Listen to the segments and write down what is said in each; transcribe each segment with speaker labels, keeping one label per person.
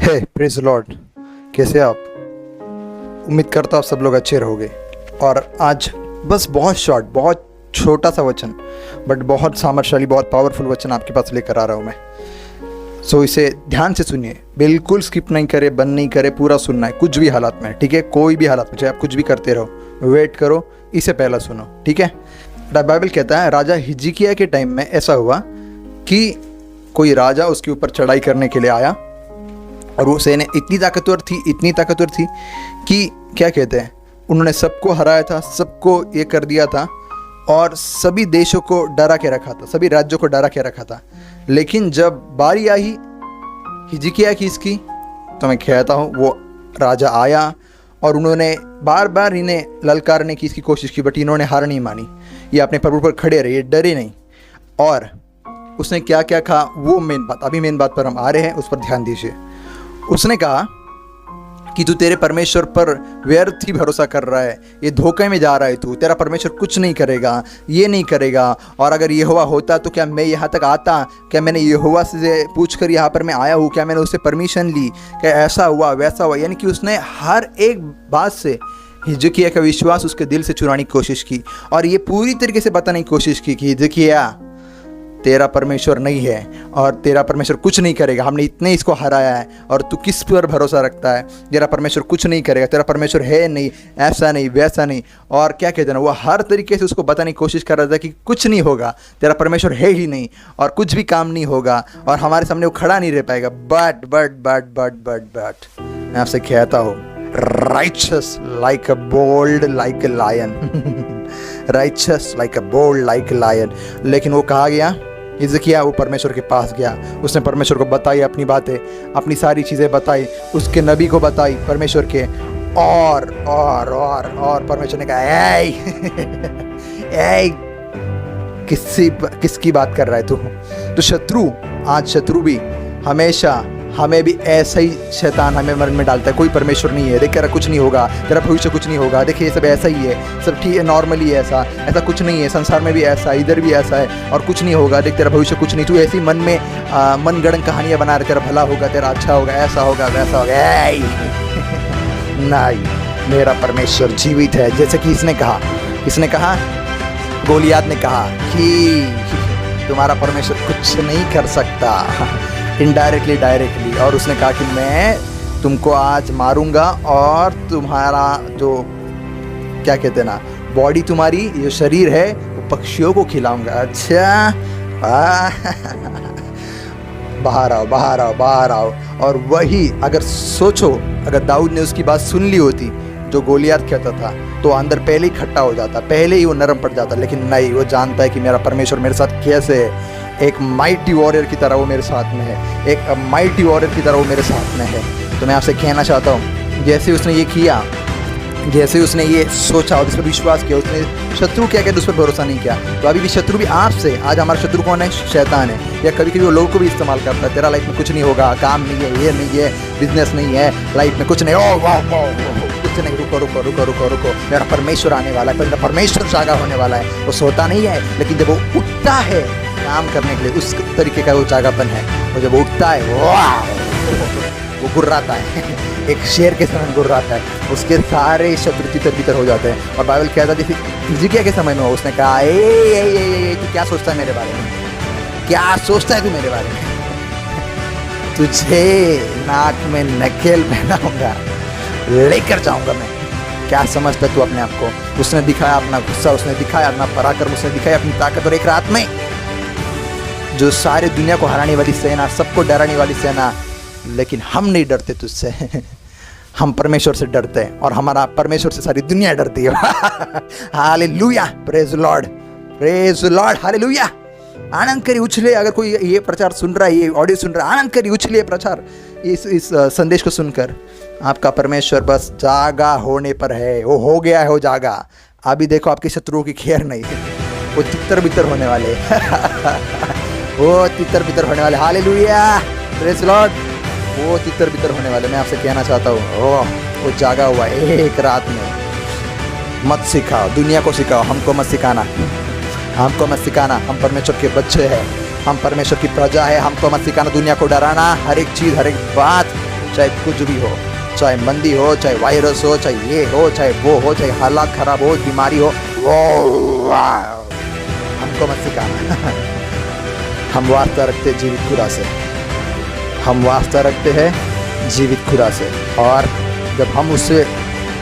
Speaker 1: हे praise Lord, कैसे आप? उम्मीद करता हूँ आप सब लोग अच्छे रहोगे। और आज बस बहुत शॉर्ट, बहुत छोटा सा वचन, बट बहुत सामर्थ्यशाली, बहुत पावरफुल वचन आपके पास लेकर आ रहा हूँ मैं। सो इसे ध्यान से सुनिए, बिल्कुल स्किप नहीं करे, बंद नहीं करे, पूरा सुनना है कुछ भी हालात में, ठीक है? कोई भी हालात में, चाहे आप कुछ भी करते रहो, वेट करो, इसे पहला सुनो, ठीक है? बाइबल कहता है राजा हिजकिय्याह के टाइम में ऐसा हुआ कि कोई राजा उसके ऊपर चढ़ाई करने के लिए आया और वो सेना इतनी ताकतवर थी कि क्या कहते हैं, उन्होंने सबको हराया था, सबको ये कर दिया था और सभी देशों को डरा के रखा था, सभी राज्यों को डरा के रखा था। लेकिन जब बारी आई हिजकिय्याह की इसकी, तो मैं कहता हूँ वो राजा आया और उन्होंने बार बार इन्हें ललकारने की इसकी कोशिश की, बट इन्होंने हार नहीं मानी। ये अपने प्रभु पर खड़े रहे, डरे नहीं। और उसने क्या क्या कहा, वो मेन बात, अभी मेन बात पर हम आ रहे हैं, उस पर ध्यान दीजिए। उसने कहा कि तू तेरे परमेश्वर पर व्यर्थ ही भरोसा कर रहा है, ये धोखे में जा रहा है, तू तेरा परमेश्वर कुछ नहीं करेगा, ये नहीं करेगा। और अगर यहोवा होता तो क्या मैं यहाँ तक आता? क्या मैंने यहोवा से पूछ कर यहाँ पर मैं आया हूँ? क्या मैंने उससे परमिशन ली? क्या ऐसा हुआ वैसा हुआ? यानी कि उसने हर एक बात से हिजकिय्याह का विश्वास उसके दिल से चुराने की कोशिश की और ये पूरी तरीके से बताने की कोशिश की कि हिजकिय्याह तेरा परमेश्वर नहीं है और तेरा परमेश्वर कुछ नहीं करेगा। हमने इतने इसको हराया है और तू किस पर भरोसा रखता है? तेरा परमेश्वर कुछ नहीं करेगा, तेरा परमेश्वर है नहीं, ऐसा नहीं वैसा नहीं। और क्या कहते हैं ना, वो हर तरीके से उसको बताने की कोशिश कर रहा था कि कुछ नहीं होगा, तेरा परमेश्वर है ही नहीं और कुछ भी काम नहीं होगा और हमारे सामने वो खड़ा नहीं रह पाएगा। बट मैं आपसे कहता हूँ, righteous like a bold like a lion righteous like a bold like a lion। लेकिन वो कहा गया, हिजकिय्याह वो परमेश्वर के पास गया, उसने परमेश्वर को बताई अपनी बातें, अपनी सारी चीज़ें बताई, उसके नबी को बताई परमेश्वर के। और परमेश्वर ने कहा ऐ किसकी बात कर रहा है तू? तो शत्रु, आज शत्रु भी हमेशा हमें भी ऐसा ही शैतान हमें मन में डालता है, कोई परमेश्वर नहीं है, देख तेरा कुछ नहीं होगा, तेरा भविष्य कुछ नहीं होगा, देखिए ये सब ऐसा ही है, सब ठीक है, नॉर्मली है, ऐसा कुछ नहीं है, संसार में भी ऐसा है, इधर भी ऐसा है और कुछ नहीं होगा, देख तेरा भविष्य कुछ नहीं। तू ऐसी मन में मनगढ़ंत कहानियाँ बना रहे, तेरा भला होगा, तेरा अच्छा होगा, ऐसा होगा वैसा होगा। नहीं, मेरा परमेश्वर जीवित है। जैसे कि इसने कहा गोलियात ने कहा कि तुम्हारा परमेश्वर कुछ नहीं कर सकता, इनडायरेक्टली डायरेक्टली। और उसने कहा कि मैं तुमको आज मारूंगा और तुम्हारा जो क्या कहते हैं ना, बॉडी तुम्हारी जो शरीर है वो पक्षियों को खिलाऊंगा। अच्छा बाहर आओ। और वही अगर सोचो, अगर दाऊद ने उसकी बात सुन ली होती जो गोलियात कहता था, तो अंदर पहले ही खट्टा हो जाता, पहले ही वो नरम पड़ जाता। लेकिन नहीं, वो जानता है कि मेरा परमेश्वर मेरे साथ कैसे है, एक माइटी वॉरियर की तरह वो मेरे साथ में है, एक माइटी वॉरियर की तरह वो मेरे साथ में है। तो मैं आपसे कहना चाहता हूँ, जैसे उसने ये किया, जैसे उसने ये सोचा और उस पर विश्वास किया, उसने शत्रु क्या कहते उस पर भरोसा नहीं किया, तो अभी भी शत्रु भी आपसे, आज हमारा शत्रु कौन है? शैतान है। या कभी कभी वो लोगों को भी इस्तेमाल करता है, तेरा लाइफ में कुछ नहीं होगा, काम नहीं है, ये नहीं है, बिजनेस नहीं है, लाइफ में कुछ नहीं, ओ वाह कुछ नहीं, रुको, मेरा परमेश्वर आने वाला है, मेरा परमेश्वर जागा होने वाला है। वो सोता नहीं है, लेकिन जब वो उठता है काम करने के लिए, उस तरीके का वो जागापन है। वो जब उठता है वो गुर्राता है एक शेर के समान गुर्राता है, उसके सारे शत्रु तितर-बितर हो जाते हैं। और बाइबल कहता है जैसे हिजकिय्याह के समय में उसने कहा तू क्या सोचता है मेरे बारे में? क्या सोचता है तू मेरे बारे में? तुझे नाक में नकेल पहनाऊंगा, लेकर जाऊंगा मैं। क्या समझता है तू अपने आप को? उसने दिखाया अपना गुस्सा, उसने दिखाया अपना पराक्रम, उसने दिखाया अपनी ताकत। और एक रात में जो सारे दुनिया को हराने वाली सेना, सबको डराने वाली सेना, लेकिन हम नहीं डरते तुझसे हम परमेश्वर से डरते हैं और हमारा परमेश्वर से सारी दुनिया डरती है। Hallelujah, praise lord, hallelujah. आनंद करिए, उछले। अगर कोई ये प्रचार सुन रहा है, ये ऑडियो सुन रहा है, आनंद करिए, उछलिए प्रचार इस संदेश को सुनकर। आपका परमेश्वर बस जागा होने पर है, वो हो गया है, वो जागा। अभी देखो आपके शत्रुओं की खैर नहीं है, वो तितर बितर होने वाले वो तितर बितर होने वाले। हालेलुया, प्रेज लॉर्ड, वो तितर बितर होने वाले। मैं आपसे कहना चाहता हूँ, वो जागा हुआ एक रात में। मत सिखाओ, दुनिया को सिखाओ, हमको मत सिखाना, हम परमेश्वर के बच्चे हैं, हम परमेश्वर की प्रजा है, हमको मत सिखाना दुनिया को डराना, हर एक चीज़, हर एक बात चाहे कुछ भी हो, चाहे मंदी हो, चाहे वायरस हो, चाहे ये हो, चाहे वो हो, चाहे हालात खराब हो, बीमारी हो, हमको मत सिखाना। हम वास्ता रखते हैं जीवित खुदा से, हम वास्ता रखते हैं जीवित खुदा से, और जब हम उससे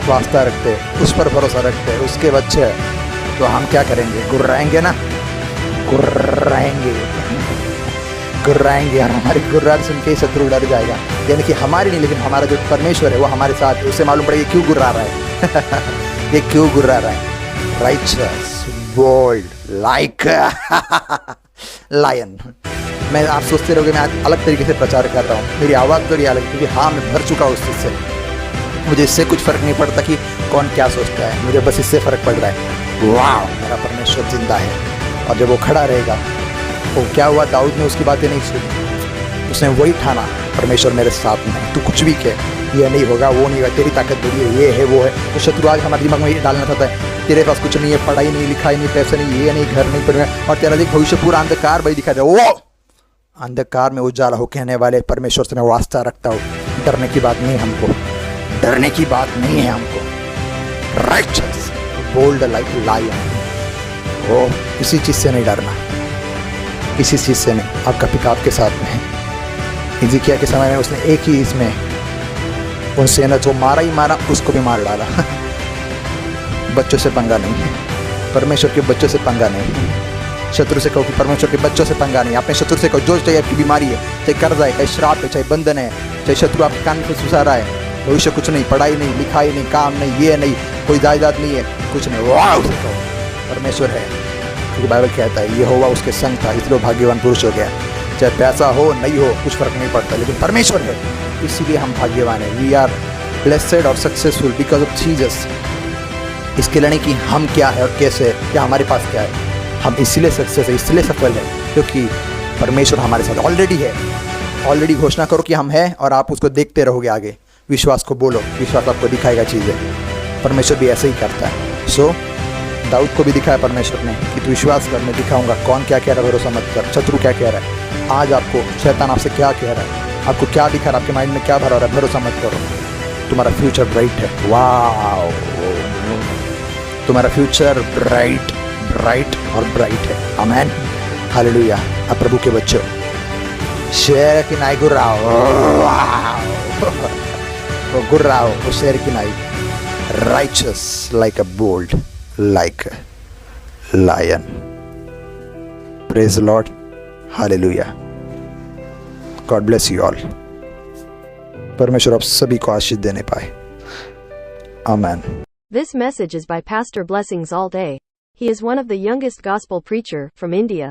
Speaker 1: वास्ता रखते हैं, उस पर भरोसा रखते हैं, उसके बच्चे, तो हम क्या करेंगे? गुर्राएंगे ना, गुर्राएंगे, गुर्राएंगे, और हमारी गुर्राहट सुन के ही शत्रु डर जाएगा। यानी कि हमारी नहीं, लेकिन हमारा जो परमेश्वर है वो हमारे साथ है। उससे मालूम पड़ेगा क्यों गुर्रा रहा है। ये क्यों गुर्रा रहा है? Righteous, bold, like lion. मैं, आप सोचते रहोगे मैं आज अलग तरीके से प्रचार कर रहा हूँ, मेरी आवाज़ थोड़ी अलग, क्योंकि हाँ मैं भर चुका हूँ उस चीज़ से। मुझे इससे कुछ फ़र्क नहीं पड़ता कि कौन क्या सोचता है, मुझे बस इससे फ़र्क पड़ रहा है, वाह मेरा परमेश्वर जिंदा है। और जब वो खड़ा रहेगा, वो क्या हुआ, दाऊद ने उसकी बातें नहीं सुनी, उसने वही ठाना, परमेश्वर मेरे साथ में, तू कुछ भी कह, ये नहीं होगा, वो नहीं होगा, तेरी ताकत बड़ी है, ये है वो है। तो शत्रु आज हमारे दिमाग में ये डालना चाहता है, तेरे पास कुछ नहीं है, पढ़ाई नहीं, लिखाई नहीं, पैसे नहीं, ये नहीं, घर नहीं, परिवार, और तेरा देख भविष्य पूरा अंधकार भाई दिखा दे। वो अंधकार में उजाला हो कहने वाले परमेश्वर से मैं वास्ता रखता हूँ। डरने की बात नहीं हमको, डरने की बात नहीं है हमको। राइचस, बोल्ड लाइक लायन, वो किसी चीज़ से नहीं डरना, किसी चीज़ से नहीं। आपका पिता आपके साथ में है। हिजकिय्याह के समय में उसने एक ही इसमें उनसे न जो मारा ही मारा, उसको भी मार डाला। बच्चों से पंगा नहीं है, परमेश्वर के बच्चों से पंगा नहीं है। शत्रु से कहो कि परमेश्वर के बच्चों से पंगा नहीं। अपने शत्रु से कहो, जो चाहे आपकी बीमारी है, चाहे कर्जा है, चाहे श्राप है, चाहे बंधन है, चाहे शत्रु आपके कान में घुसा रहा है, भविष्य कुछ नहीं, पढ़ाई नहीं, लिखाई नहीं, काम नहीं, ये नहीं, कोई जायदाद नहीं है, कुछ नहीं, वाह उसे कहो परमेश्वर है। क्योंकि बाइबल कहता है यहोवा उसके संग था, इसलिए भाग्यवान पुरुष हो गया। चाहे पैसा हो नहीं हो, कुछ फर्क नहीं पड़ता, लेकिन परमेश्वर है, इसीलिए हम भाग्यवान हैं। वी आर ब्लेस्ड और सक्सेसफुल बिकॉज ऑफ जीसस। इसके लिए नहीं कि हम क्या है और कैसे है या हमारे पास क्या है, हम इसलिए सक्सेस है, इसलिए सफल है क्योंकि परमेश्वर हमारे साथ ऑलरेडी है। ऑलरेडी घोषणा करो कि हम हैं और आप उसको देखते रहोगे आगे। विश्वास को बोलो, विश्वास आपको दिखाएगा चीज़ें। परमेश्वर भी ऐसे ही करता है। सो दाऊद को भी दिखाया परमेश्वर ने कि तू विश्वास कर, मैं दिखाऊंगा कौन क्या कह रहा है, भरोसा मत कर, शत्रु क्या कह रहा है, आज आपको शैतान आपसे क्या कह रहा है, आपको क्या दिखा रहा है, आपके माइंड में क्या भरा रहा है, भरोसा मत करो। तुम्हारा फ्यूचर ब्राइट है। वाह, तुम्हारा फ्यूचर ब्राइट ब्राइट और ब्राइट है। आमेन, हालेलुया। अब प्रभु के बच्चों, शेर की नाई गुर्राओ, वो गुर्राओ, वो शेर की नाई, righteous like a bold like a lion. Praise the Lord, hallelujah. God bless you all. परमेश्वर आप सभी को आशीष देने पाए। आमेन।
Speaker 2: This message is by Pastor Blessings All Day. He is one of the youngest gospel preacher from India.